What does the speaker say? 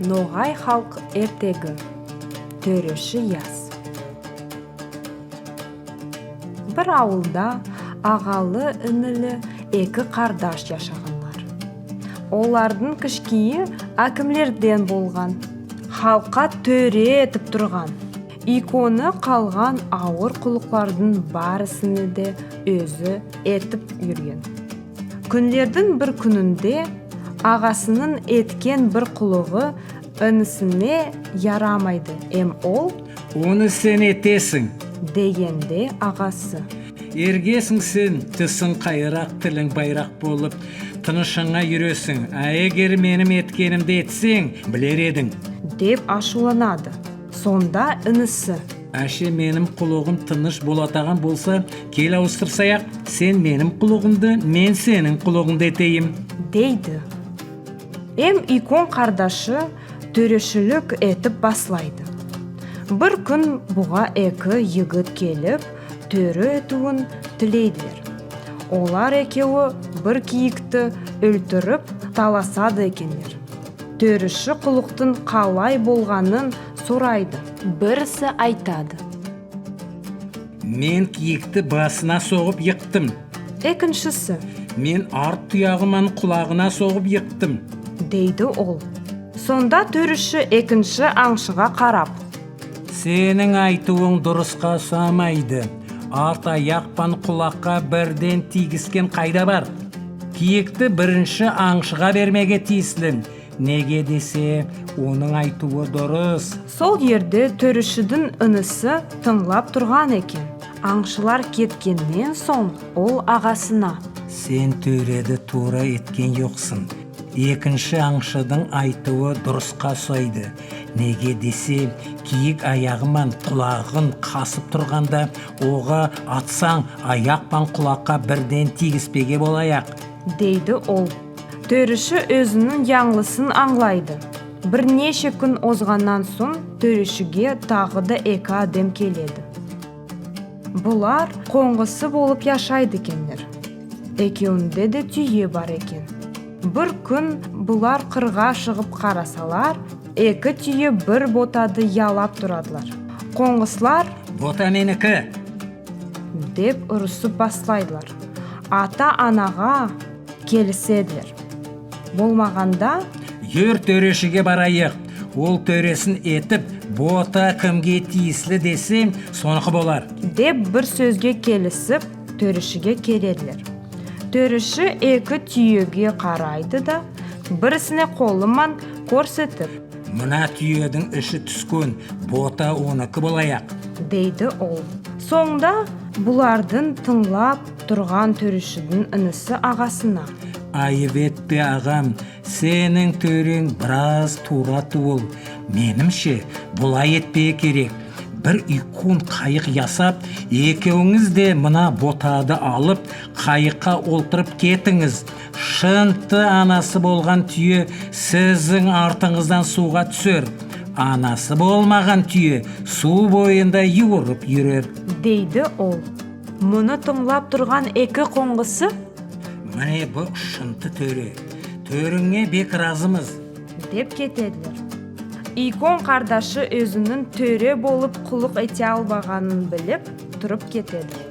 Ноғай халк ертегі. Төреші яз. Бір ауылда ағалы інілі екі қардаш яшағанлар. Олардың кішкейі әкімлерден болған. Халқа төре етіп тұрған. Иконы қалған ауыр құлықлардың барысыны де өзі етіп жүрген. Күндердің бір күнінде ағасының еткен бір құлығы інісіне ярамайды. Ол оны сен етесің дегенде ағасы: ергесің сен, тісің қайрақ, тілің байрақ болып, тынышыңа жүресің. Егер менің еткенімді етсең, білер едің деп ашуланады. Сонда інісі: әше, менің құлығым тыныш болатаған болса, кел ауыстырсаяқ, сен менің құлығымды, мен сенің құлығыңды етейім дейді. Икон қардашы төрешілік етіп баслайды. Бір күн бұға екі егіт келіп, төре етуін тілейділер. Олар екеуі бір киікті өлтіріп таласады екендер. Төреші құлықтың қалай болғанын сұрайды. Бірісі айтады: мен киікті басына соғып йықтым. Екіншісі: мен арт тұяғыман құлағына соғып йықтым дейді ол. Сонда төреші екінші аңшыға қарап: сенің айтуың дұрысқа самайды. Арт аяқпан құлаққа бірден тигізген қайда бар? Киікті бірінші аңшыға бермеге тиіслім. Неге десе, оның айтуы дұрыс. Сол жерде төрешідің інісі тыңлап тұрған екен. Аңшылар кеткеннен соң ол ағасына: сен төреді тура еткен жоқсың. Екінші аңшыдың айтуы дұрысқа сайды. Неге десе, киік аяғыман құлағын қасып тұрғанда, оға атсаң, аяқпан құлаққа бірден тигізбеге болаяқ дейді ол. Төреші өзінің яңлысын аңлайды. Бірнеше күн озғаннан соң төрешіге тағы да екі адам келеді. Бұлар қоңғысы болып яшайды екендер. Екеуінде де түйе бар екен. Бір күн бұлар қырға шығып қарасалар, екі түйе бір ботады ялап тұрадылар. Қоңғыслар: бота менікі деп ұрысып баслайдылар. Ата-анаға келіседілер. Болмағанда: жүр төрешіге барайық. Ол төресін етіп, бота кімге тиіслі десем, соныхы болар деп бір сөзге келісіп, төрешіге келеділер. Төреші екі түйеге қарайды да, бірісіне қолыман көрсетіп: мына түйедің іші түскен, бота оныкі болаяқ дейді ол. Соңда бұлардың тыңлап тұрған төрешідің інісі ағасына: айып етпе ағам, сенің төрең біраз тура туыл. Менімше бұлай етпе керек. Бір икон қайық ясап, екеуіңіз де мына ботады алып, қайыққа олтырып кетіңіз. Шынты анасы болған түйе сіздің артыңыздан суға түсер. Анасы болмаған түйе су бойында юырып жүрер дейді ол. Мұны тыңлап тұрған екі қоңғысы: міне бұл шынты төре. Төріңе бек разымыз деп кетеділер. Икон қардашы өзінің төре болып құлық ете албағанын біліп тұрып кетеді.